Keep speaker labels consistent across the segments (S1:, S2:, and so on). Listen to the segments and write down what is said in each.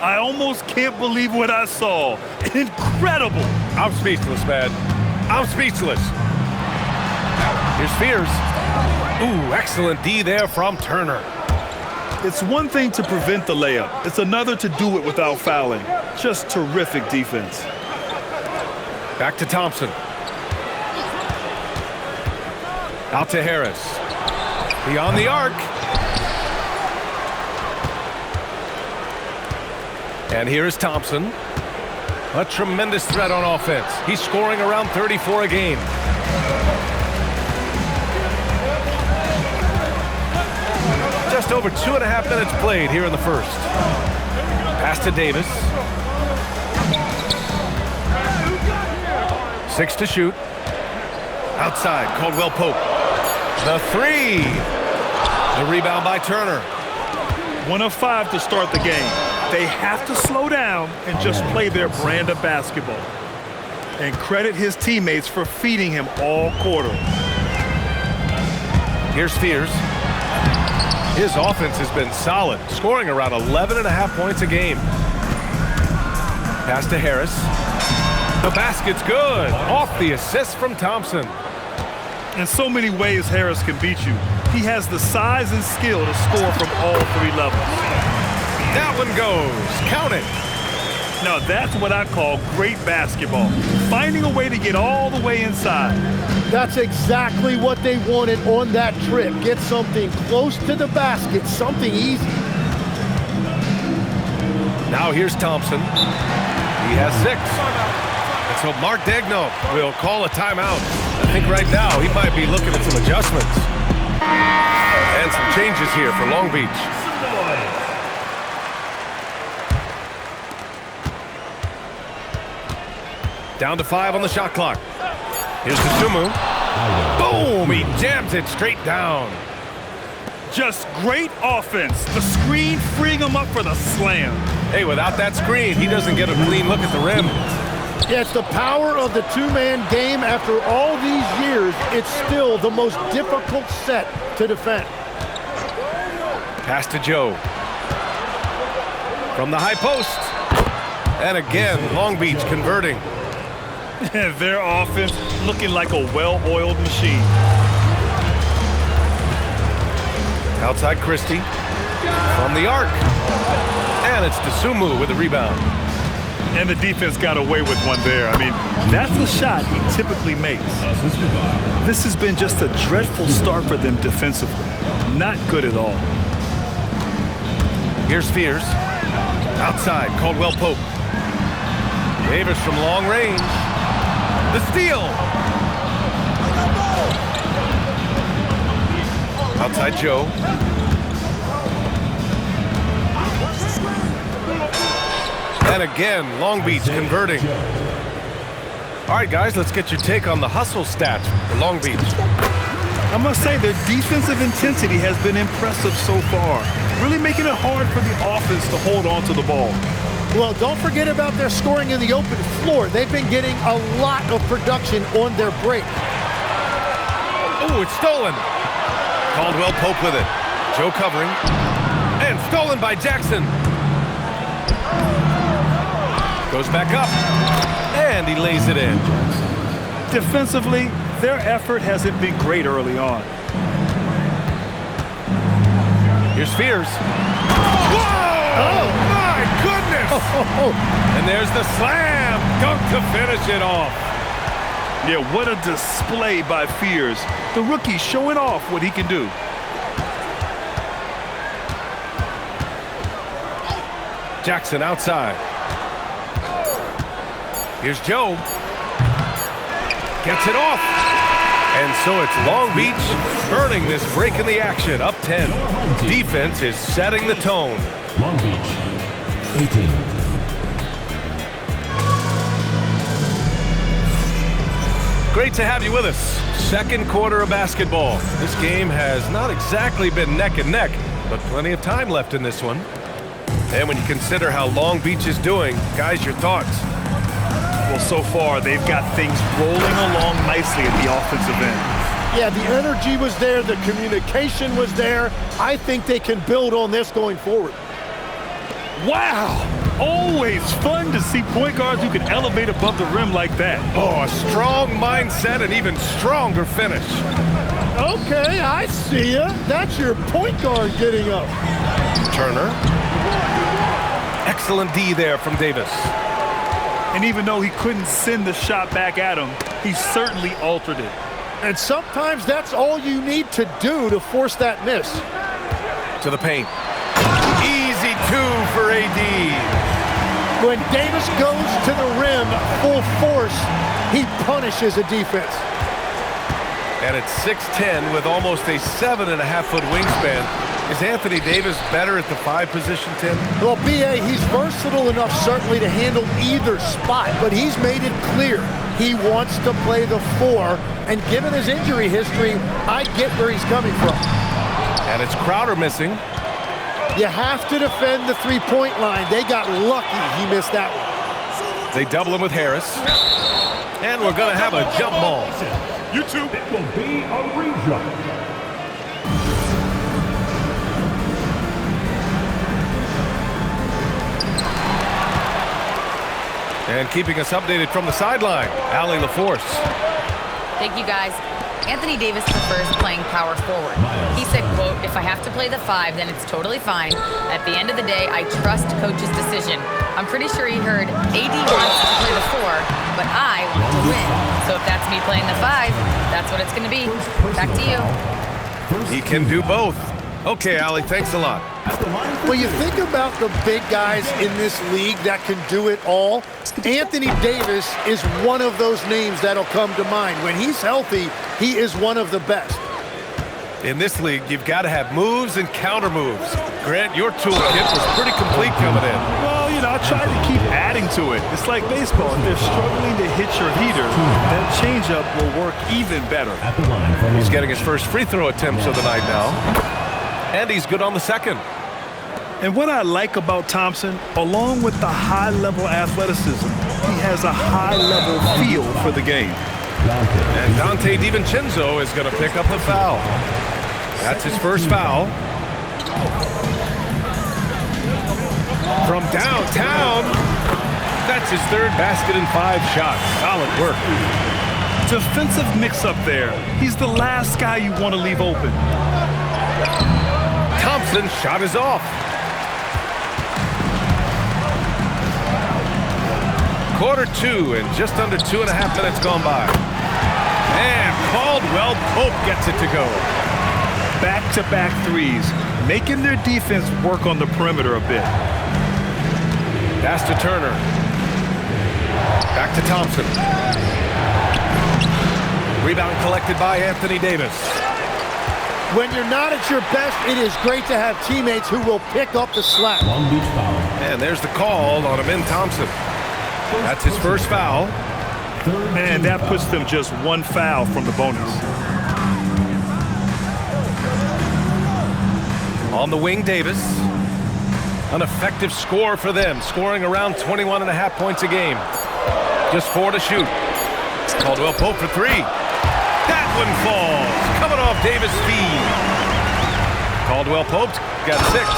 S1: I almost can't believe what I saw. Incredible.
S2: I'm speechless, man. I'm speechless. Here's Fears. Ooh, excellent D there from Turner.
S1: It's one thing to prevent the layup. It's another to do it without fouling. Just terrific defense.
S2: Back to Thompson. Out to Harris. Beyond the arc. And here's Thompson. A tremendous threat on offense. He's scoring around 34 a game. Just over 2.5 minutes played here in the first. Pass to Davis. 6 to shoot. Outside, Caldwell Pope. The 3. The rebound by Turner.
S1: 1 of 5 to start the game. They have to slow down and just play their brand of basketball. And credit his teammates for feeding him all quarter.
S2: Here's Fears. His offense has been solid, scoring around 11.5 points a game. Pass to Harris. The basket's good. Off the assist from Thompson.
S1: In so many ways, Harris can beat you. He has the size and skill to score from all 3 levels.
S2: That one goes. Count it.
S1: Now that's what I call great basketball. Finding a way to get all the way inside.
S3: That's exactly what they wanted on that trip. Get something close to the basket, something easy.
S2: Now here's Thompson. He has 6. And so Mark Daigneault will call a timeout. I think right now he might be looking at some adjustments. And some changes here for Long Beach. Down to 5 on the shot clock. Here's Dosunmu. Boom! He jams it straight down.
S1: Just great offense. The screen freeing him up for the slam.
S2: Hey, without that screen, he doesn't get a clean look at the rim.
S3: Yeah, it's the power of the 2-man game. After all these years, it's still the most difficult set to defend.
S2: Pass to Joe. From the high post. And again, Long Beach converting.
S1: Their offense looking like a well-oiled machine.
S2: Outside Christie. From the arc. And it's Dosunmu with the rebound.
S1: And the defense got away with one there. I mean, that's the shot he typically makes. This has been just a dreadful start for them defensively. Not good at all.
S2: Here's Fears. Outside, Caldwell Pope. Davis from long range. The steal. Outside Joe. And again, Long Beach converting. All right, guys, let's get your take on the hustle stats for Long Beach.
S1: I must say their defensive intensity has been impressive so far. Really making it hard for the offense to hold on to the ball.
S3: Well, don't forget about their scoring in the open floor. They've been getting a lot of production on their break.
S2: Oh, it's stolen. Caldwell Pope with it. Joe covering. And stolen by Jackson. Goes back up. And he lays it in.
S1: Defensively, their effort hasn't been great early on.
S2: Here's Fears. Whoa!
S3: Oh,
S2: my goodness! And there's the slam. Dunk to finish it off.
S1: Yeah, what a display by Fears. The rookie showing off what he can do.
S2: Jackson outside. Here's Joe. Gets it off. And so it's Long Beach burning this break in the action. Up 10. Defense is setting the tone.
S4: Long Beach, 18.
S2: Great to have you with us. Second quarter of basketball. This game has not exactly been neck and neck, but plenty of time left in this one. And when you consider how Long Beach is doing, guys, your thoughts?
S1: Well, so far, they've got things rolling along nicely at the offensive end.
S3: Yeah, the energy was there. The communication was there. I think they can build on this going forward.
S1: Wow! Always fun to see point guards who can elevate above the rim like that.
S2: Oh, a strong mindset and even stronger finish.
S3: Okay, I see ya. That's your point guard getting up.
S2: Turner. Excellent D there from Davis.
S1: And even though he couldn't send the shot back at him, he certainly altered it.
S3: And sometimes that's all you need to do to force that miss.
S2: To the paint. Easy two for AD.
S3: When Davis goes to the rim full force, he punishes a defense.
S2: And at 6'10", with almost a 7.5-foot wingspan, is Anthony Davis better at the 5 position, Tim?
S3: Well, B.A., he's versatile enough certainly to handle either spot, but he's made it clear he wants to play the 4, and given his injury history, I get where he's coming from.
S2: And it's Crowder missing.
S3: You have to defend the three-point line. They got lucky he missed that one.
S2: They double him with Harris. And we're going to have a jump ball.
S4: YouTube. It will be a rejump.
S2: And keeping us updated from the sideline, Allie LaForce.
S5: Thank you, guys. Anthony Davis prefers playing power forward. He said, quote, "If I have to play the 5, then it's totally fine. At the end of the day, I trust coach's decision." I'm pretty sure he heard AD wants to play the 4, but I want to win. So if that's me playing the 5, that's what it's going to be. Back to you.
S2: He can do both. Okay, Allie, thanks a lot.
S3: When you think about the big guys in this league that can do it all, Anthony Davis is one of those names that'll come to mind. When he's healthy, he is one of the best.
S2: In this league, you've got to have moves and counter moves. Grant, your toolkit was pretty complete coming in.
S1: Well, you know, I tried to keep adding to it. It's like baseball. If they're struggling to hit your heater, that changeup will work even better.
S4: At the line from
S2: He's getting his first free throw attempts of the night now. And he's good on the second.
S1: And what I like about Thompson, along with the high-level athleticism, he has a high-level feel for the game.
S2: And Dante DiVincenzo is going to pick up the foul. That's his first foul. From downtown, that's his third basket in 5 shots. Solid work.
S1: Defensive mix-up there. He's the last guy you want to leave open.
S2: Thompson's shot is off. Quarter 2 and just under 2.5 minutes gone by. And Caldwell Pope gets it to go.
S1: Back-to-back threes, making their defense work on the perimeter a bit.
S2: Pass to Turner. Back to Thompson. Rebound collected by Anthony Davis.
S3: When you're not at your best, it is great to have teammates who will pick up the slack.
S4: Long Beach foul.
S2: And there's the call on Amin Thompson. That's his first foul.
S1: And that puts them just 1 foul from the bonus.
S2: On the wing, Davis. An effective score for them, scoring around 21.5 points a game. Just 4 to shoot. Caldwell Pope for 3. That one falls. Coming off Davis' feed. Caldwell Pope's got 6.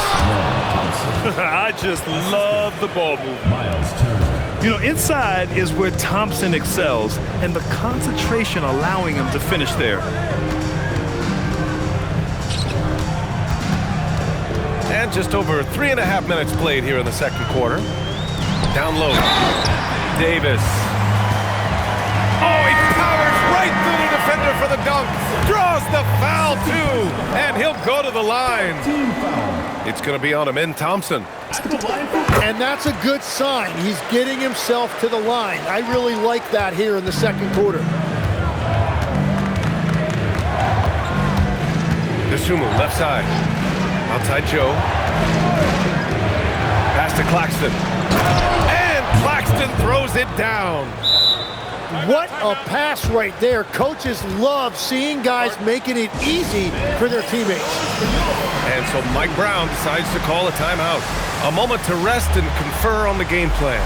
S1: I just love the ball movement.
S4: Miles Turner.
S1: You know, inside is where Thompson excels, and the concentration allowing him to finish there.
S2: And just over 3.5 minutes played here in the second quarter. Down low. Davis. Oh, he powers right through the defender for the dunk. Draws the foul, too. And he'll go to the line. It's going to be on Amin Thompson.
S3: And that's a good sign. He's getting himself to the line. I really like that here in the second quarter.
S2: Dosunmu, left side. Outside Joe. Pass to Claxton. And Claxton throws it down.
S3: What a pass right there. Coaches love seeing guys making it easy for their teammates.
S2: And so Mike Brown decides to call a timeout. A moment to rest and confer on the game plan.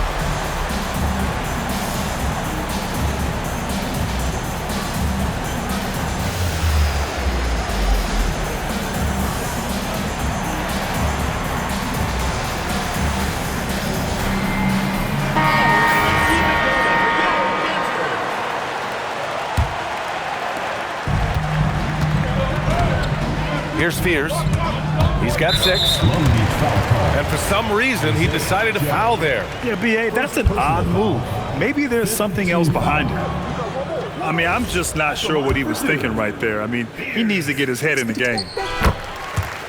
S2: Here's Fears. He's got 6. And for some reason, he decided to foul there.
S1: Yeah, B.A., that's an odd move. Maybe there's something else behind it. I mean, I'm just not sure what he was thinking right there. I mean, he needs to get his head in the game.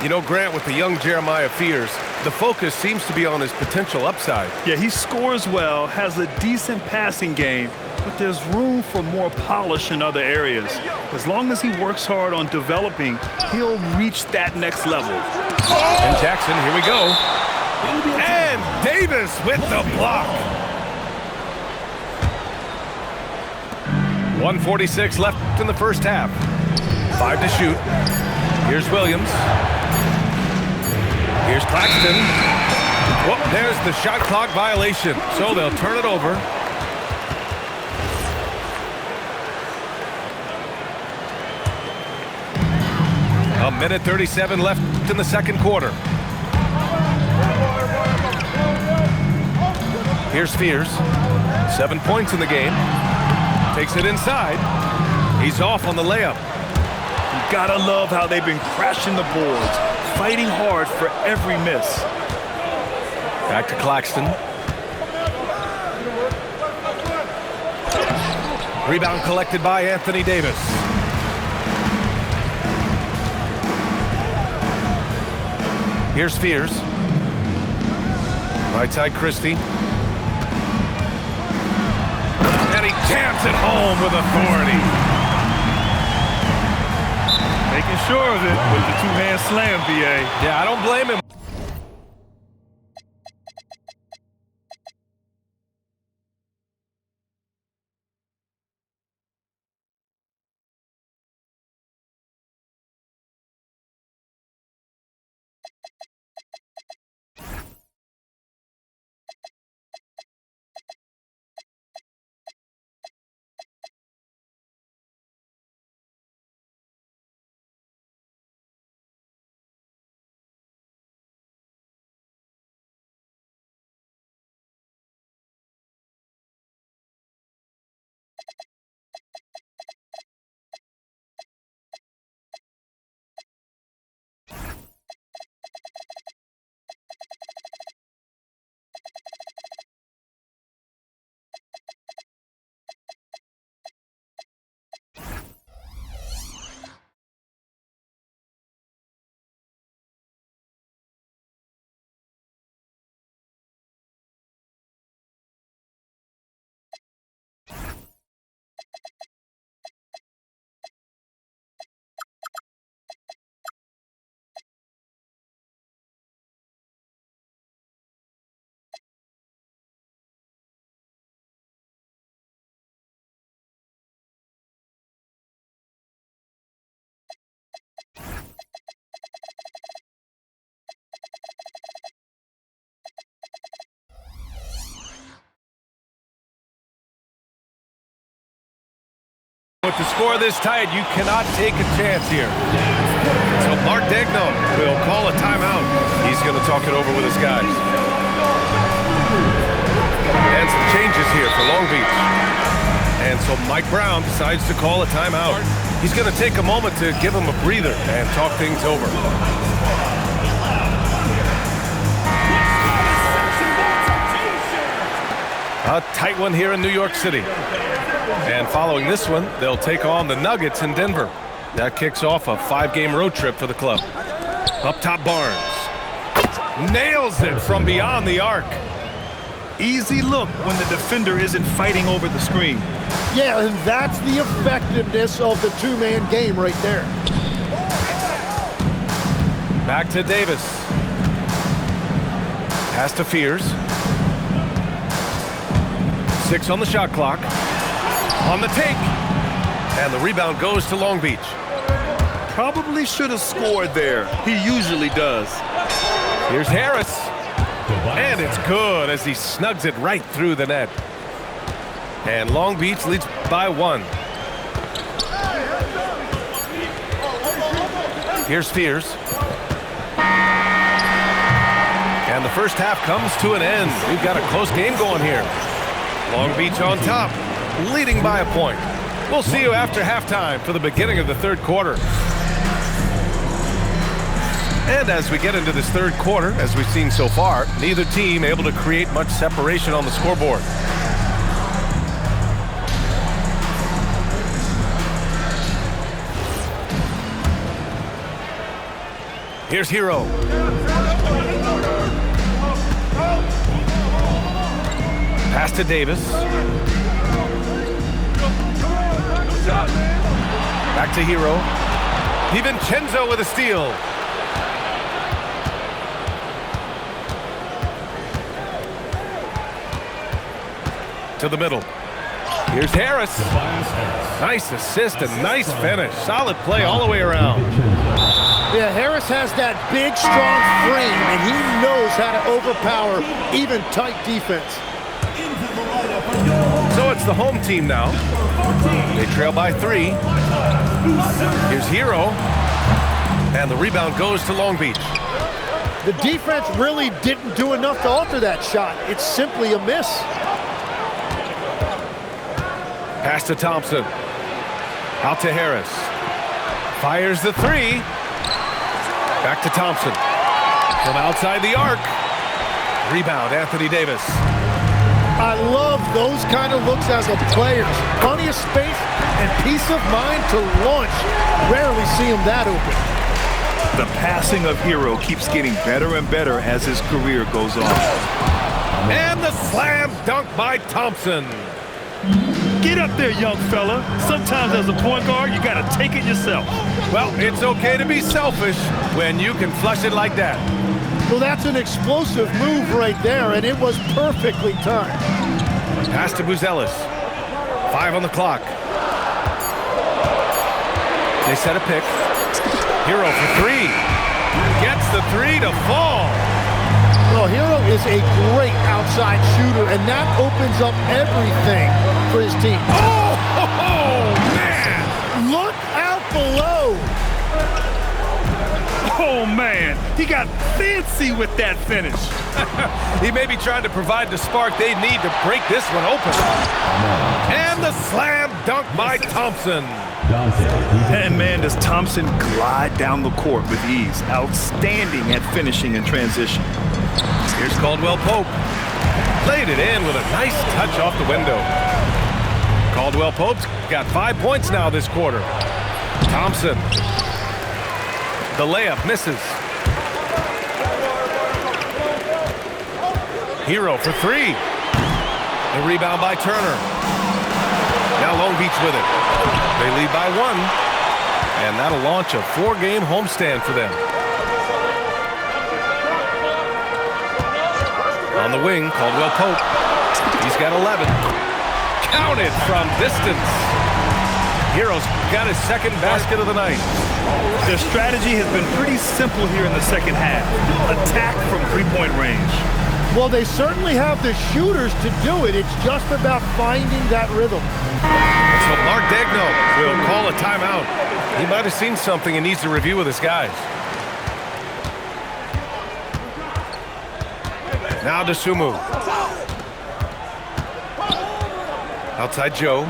S2: You know, Grant, with the young Jeremiah Fears, the focus seems to be on his potential upside.
S1: Yeah, he scores well, has a decent passing game, but there's room for more polish in other areas. As long as he works hard on developing, he'll reach that next level.
S2: And Jackson, here we go. And Davis with the block. 1:46 left in the first half. 5 to shoot. Here's Williams. Here's Claxton. Whoop, there's the shot clock violation. So they'll turn it over. A minute 37 left in the second quarter. Here's Fears. 7 points in the game. Takes it inside. He's off on the layup.
S1: You gotta love how they've been crashing the boards, fighting hard for every miss.
S2: Back to Claxton. Rebound collected by Anthony Davis. Here's Fears. Right side Christie. And he jams it home with authority.
S1: Making sure of it with the two-hand slam, B.A.
S2: Yeah, I don't blame him. With the score this tight, you cannot take a chance here. So Mark Daigneault will call a timeout. He's going to talk it over with his guys. And some changes here for Long Beach. And so Mike Brown decides to call a timeout. He's going to take a moment to give him a breather and talk things over. A tight one here in New York City. And following this one, they'll take on the Nuggets in Denver. That kicks off a 5-game road trip for the club. Up top, Barnes. Nails it from beyond the arc.
S1: Easy look when the defender isn't fighting over the screen.
S3: Yeah, and that's the effectiveness of the two-man game right there.
S2: Back to Davis. Pass to Fears. 6 on the shot clock. On the take. And the rebound goes to Long Beach.
S1: Probably should have scored there. He usually does.
S2: Here's Harris. And it's good as he snugs it right through the net. And Long Beach leads by 1. Here's Fears. And the first half comes to an end. We've got a close game going here. Long Beach on top, leading by a point. We'll see you after halftime for the beginning of the third quarter. And as we get into this third quarter, as we've seen so far, neither team able to create much separation on the scoreboard. Here's Hero. Pass to Davis. Back to Hero. DiVincenzo with a steal. To the middle. Here's Harris. Nice assist and nice finish. Solid play all the way around.
S3: Yeah, Harris has that big, strong frame, and he knows how to overpower even tight defense.
S2: So it's the home team now. They trail by 3. Here's Hero. And the rebound goes to Long Beach.
S3: The defense really didn't do enough to alter that shot. It's simply a miss.
S2: Pass to Thompson. Out to Harris. Fires the 3. Back to Thompson. From outside the arc. Rebound, Anthony Davis.
S3: I love those kind of looks as a player. Plenty of space and peace of mind to launch. Rarely see him that open.
S1: The passing of Hero keeps getting better and better as his career goes on.
S2: And the slam dunk by Thompson.
S1: Get up there, young fella. Sometimes as a point guard, you got to take it yourself.
S2: Well, it's okay to be selfish when you can flush it like that.
S3: Well, that's an explosive move right there, and it was perfectly timed.
S2: Pass to Buzelis. 5 on the clock. They set a pick. Hero for 3. Gets the 3 to fall.
S3: Well, Hero is a great outside shooter, and that opens up everything for his team.
S2: Oh, man!
S3: Look out below.
S1: Oh, man. He got fancy with that finish.
S2: He may be trying to provide the spark they need to break this one open. And the slam dunk by Thompson.
S1: And, man, does Thompson glide down the court with ease. Outstanding at finishing in transition.
S2: Here's Caldwell Pope. Played it in with a nice touch off the window. Caldwell Pope's got 5 points now this quarter. Thompson. The layup misses. Hero for 3. The rebound by Turner. Now Long Beach with it. They lead by 1. And that'll launch a 4-game homestand for them. On the wing, Caldwell Pope. He's got 11. Counted from distance. Hero's got his second basket of the night.
S1: Their strategy has been pretty simple here in the second half. Attack from three-point range.
S3: Well, they certainly have the shooters to do it. It's just about finding that rhythm.
S2: So Mark Daigneault will call a timeout. He might have seen something and needs to review with his guys. Now to Sumu. Outside Joe.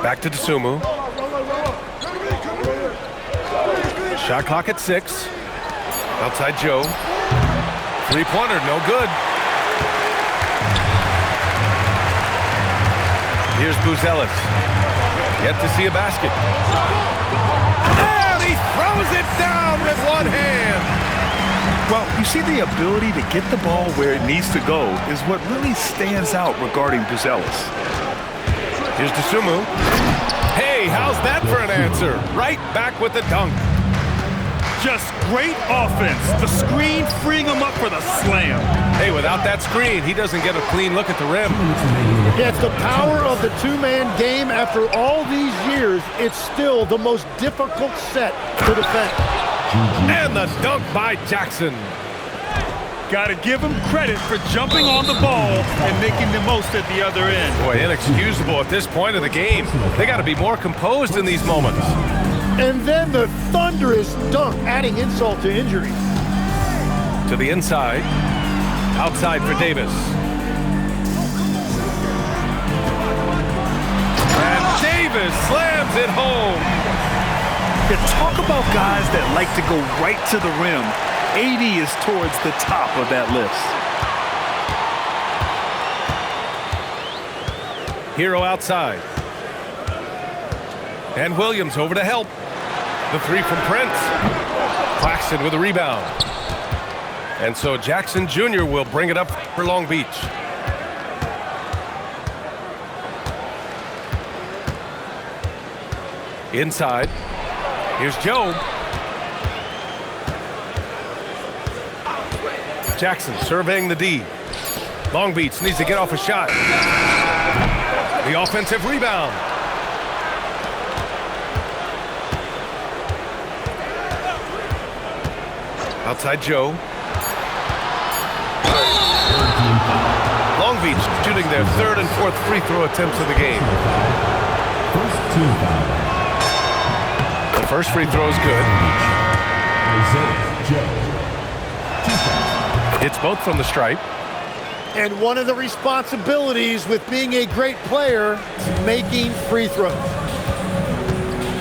S2: Back to Sumu. Shot clock at 6. Outside Joe. 3-pointer, no good. Here's Buzelis. Yet to see a basket. And he throws it down with one hand.
S1: Well, you see, the ability to get the ball where it needs to go is what really stands out regarding Buzelis.
S2: Here's Dosunmu. Hey, how's that for an answer? Right back with the dunk.
S1: Just great offense. The screen freeing him up for the slam.
S2: Hey, without that screen, he doesn't get a clean look at the rim.
S3: Yeah, it's the power of the two-man game. After all these years, it's still the most difficult set to defend.
S2: And the dunk by Jackson.
S1: Got to give him credit for jumping on the ball and making the most at the other end.
S2: Boy, inexcusable at this point of the game. They got to be more composed in these moments.
S3: And then the thunderous dunk, adding insult to injury.
S2: To the inside. Outside for Davis. And Davis slams it home.
S1: Yeah, talk about guys that like to go right to the rim. AD is towards the top of that list.
S2: Hero outside. And Williams over to help. The three from Prince. Claxton with a rebound. And so Jackson Jr. will bring it up for Long Beach. Inside. Here's Joe. Jackson surveying the D. Long Beach needs to get off a shot. The offensive rebound. Outside Joe. Long Beach shooting their third and fourth free throw attempts of the game.
S4: First team foul.
S2: The first free throw is good.
S4: Isaiah Joe.
S2: It's both from the stripe.
S3: And one of the responsibilities with being a great player is making free throws.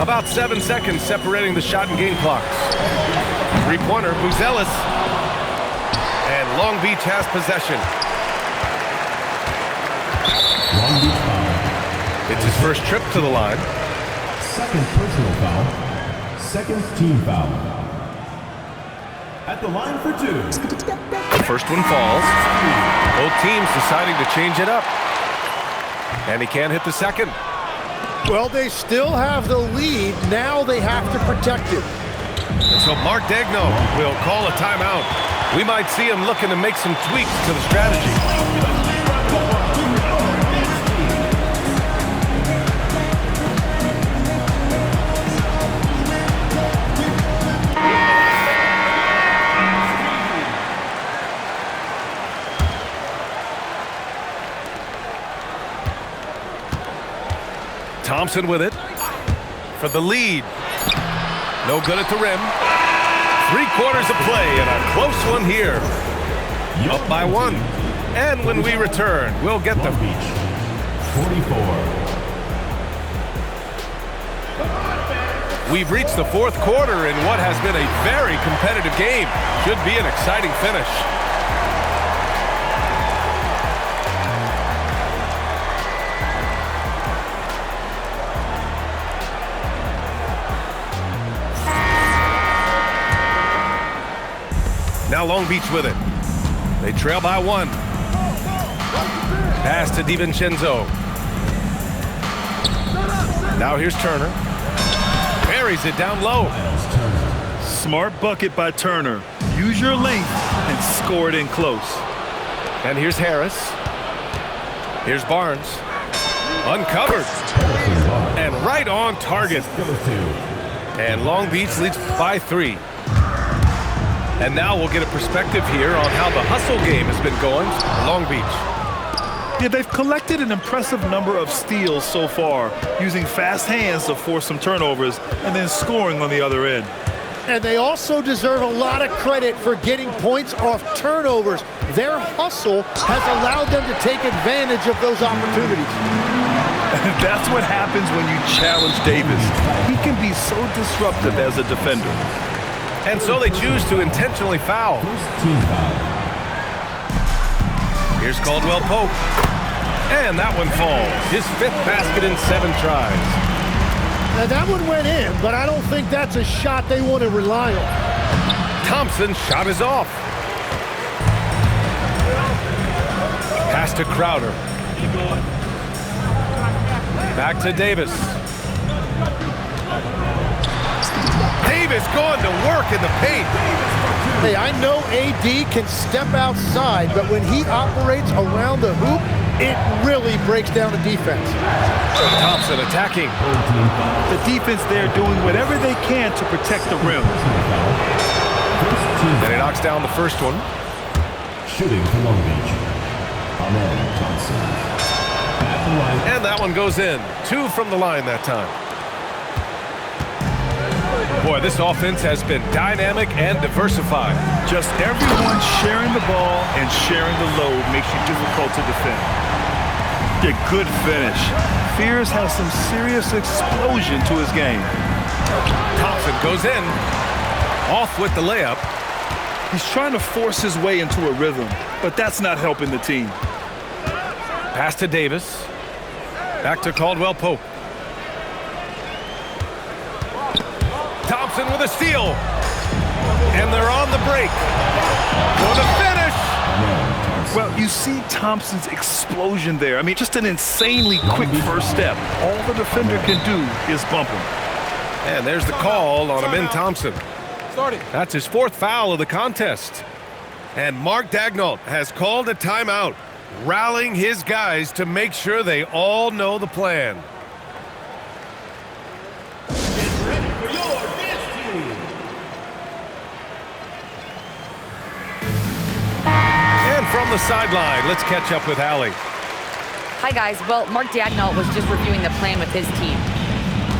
S2: About 7 seconds separating the shot and game clocks. Three-pointer, Buzelis. And Long Beach has possession.
S4: Long Beach foul.
S2: It's his first trip to the line.
S4: Second personal foul. Second team foul. At the line for two.
S2: The first one falls. Both teams deciding to change it up. And he can't hit the second.
S3: Well, they still have the lead. Now they have to protect it.
S2: And so Mark Daigneault will call a timeout. We might see him looking to make some tweaks to the strategy. Thompson with it for the lead. No good at the rim. 3/4 of play and a close one here. Up by one. And when we return, we'll get them.
S4: Long Beach, 44.
S2: We've reached the fourth quarter in what has been a very competitive game. Should be an exciting finish. Now Long Beach with it. They trail by one. Pass to DiVincenzo. Now here's Turner. Buries it down low.
S1: Smart bucket by Turner. Use your length and score it in close.
S2: And here's Harris. Here's Barnes. Uncovered. And right on target. And Long Beach leads by 3. And now we'll get a perspective here on how the hustle game has been going for Long Beach.
S1: Yeah, they've collected an impressive number of steals so far, using fast hands to force some turnovers and then scoring on the other end.
S3: And they also deserve a lot of credit for getting points off turnovers. Their hustle has allowed them to take advantage of those opportunities.
S1: That's what happens when you challenge Davis. He can be so disruptive as a defender.
S2: And so they choose to intentionally foul.
S4: First team foul.
S2: Here's Caldwell Pope. And that one falls. His 5th basket in 7 tries.
S3: Now that one went in, but I don't think that's a shot they want to rely on.
S2: Thompson's shot is off. Pass to Crowder. Back to Davis. Davis going to work in the paint.
S3: Hey, I know AD can step outside, but when he operates around the hoop, it really breaks down the defense.
S2: Thompson attacking.
S1: The defense there doing whatever they can to protect the rim.
S2: And he knocks down the first one.
S4: Shooting for Long Beach. Amen Johnson. At the line.
S2: And that one goes in. 2 from the line that time. Boy, this offense has been dynamic and diversified.
S1: Just everyone sharing the ball and sharing the load makes you difficult to defend. A good finish. Fears has some serious explosion to his game.
S2: Thompson goes in. Off with the layup.
S1: He's trying to force his way into a rhythm, but that's not helping the team.
S2: Pass to Davis. Back to Caldwell Pope. Thompson with a steal. And they're on the break. For the finish.
S1: Well, you see Thompson's explosion there. I mean, just an insanely quick first step. All the defender can do is bump him.
S2: And there's the call on Amin Thompson. That's his 4th foul of the contest. And Mark Daigneault has called a timeout, rallying his guys to make sure they all know the plan.
S4: Get ready for your dance team.
S2: And from the sideline, let's catch up with Allie.
S5: Hi, guys. Well, Mark Daigneault was just reviewing the plan with his team.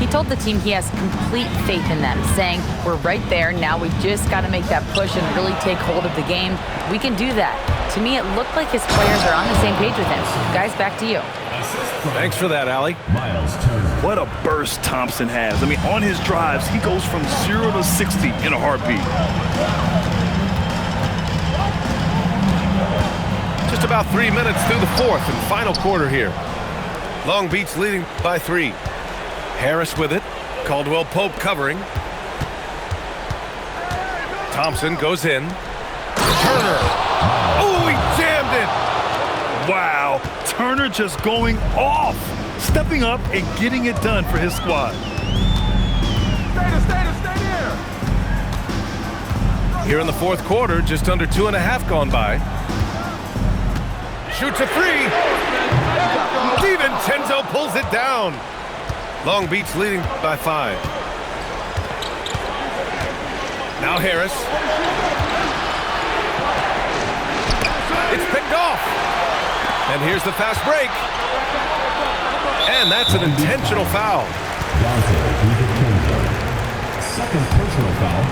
S5: He told the team he has complete faith in them, saying, we're right there, now we just got to make that push and really take hold of the game. We can do that. To me, it looked like his players are on the same page with him. Guys, back to you.
S2: Thanks for that, Allie.
S4: Miles Turner.
S1: What a burst Thompson has. I mean, on his drives, he goes from 0 to 60 in a heartbeat.
S2: Just about 3 minutes through the 4th and final quarter here. Long Beach leading by 3. Harris with it. Caldwell Pope covering. Thompson goes in. Turner. Oh, he jammed it.
S1: Wow, Turner just going off, stepping up and getting it done for his squad.
S2: Stay there. Here in the 4th quarter, just under 2.5 gone by. Shoots a 3. DiVincenzo pulls it down. Long Beach leading by 5. Now Harris. It's picked off. And here's the fast break. And that's an intentional foul.
S4: Second personal foul.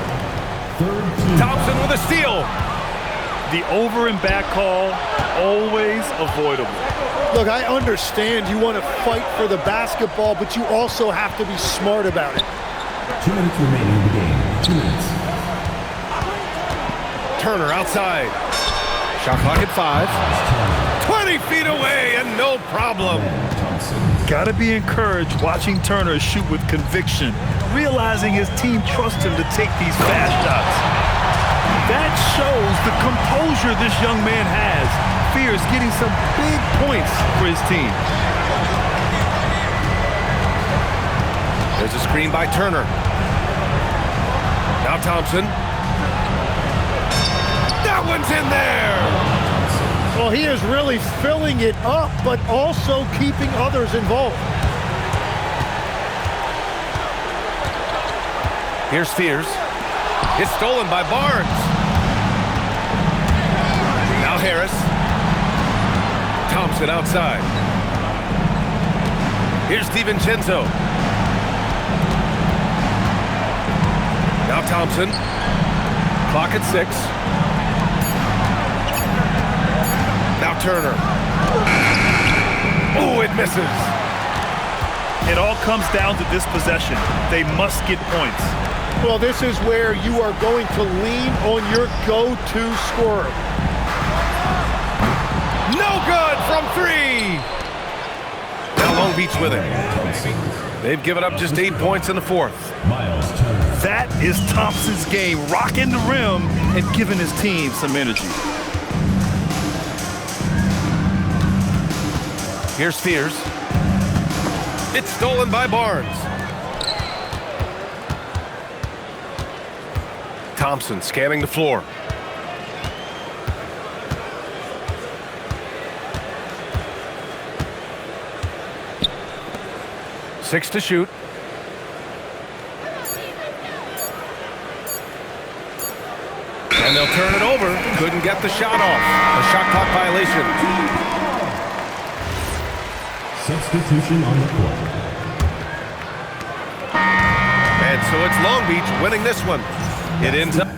S4: 3rd team.
S2: Thompson with a steal.
S1: The over and back call, always avoidable.
S3: Look, I understand you want to fight for the basketball, but you also have to be smart about it.
S4: 2 minutes remaining in the game. 2 minutes.
S2: Turner outside. Shot clock at 5. 20 feet away and no problem.
S1: Gotta be encouraged watching Turner shoot with conviction, realizing his team trusts him to take these fast shots. That shows the composure this young man has. Fears getting some big points for his team.
S2: There's a screen by Turner. Now Thompson. That one's in there.
S3: Well, he is really filling it up, but also keeping others involved.
S2: Here's Fears. It's stolen by Barnes. Now Harris. Thompson outside. Here's DiVincenzo. Now Thompson. Clock at 6. Now Turner. Oh, it misses.
S1: It all comes down to this possession. They must get points.
S3: Well, this is where you are going to lean on your go-to scorer.
S2: No good from 3. Now Long Beach with it. They've given up just 8 points in the 4th.
S4: Miles Turner.
S1: That is Thompson's game, rocking the rim and giving his team some energy.
S2: Here's Fears. It's stolen by Barnes. Thompson scanning the floor. Six to shoot. And they'll turn it over. Couldn't get the shot off. A shot clock violation.
S4: Substitution on the court.
S2: And so it's Long Beach winning this one. It ends up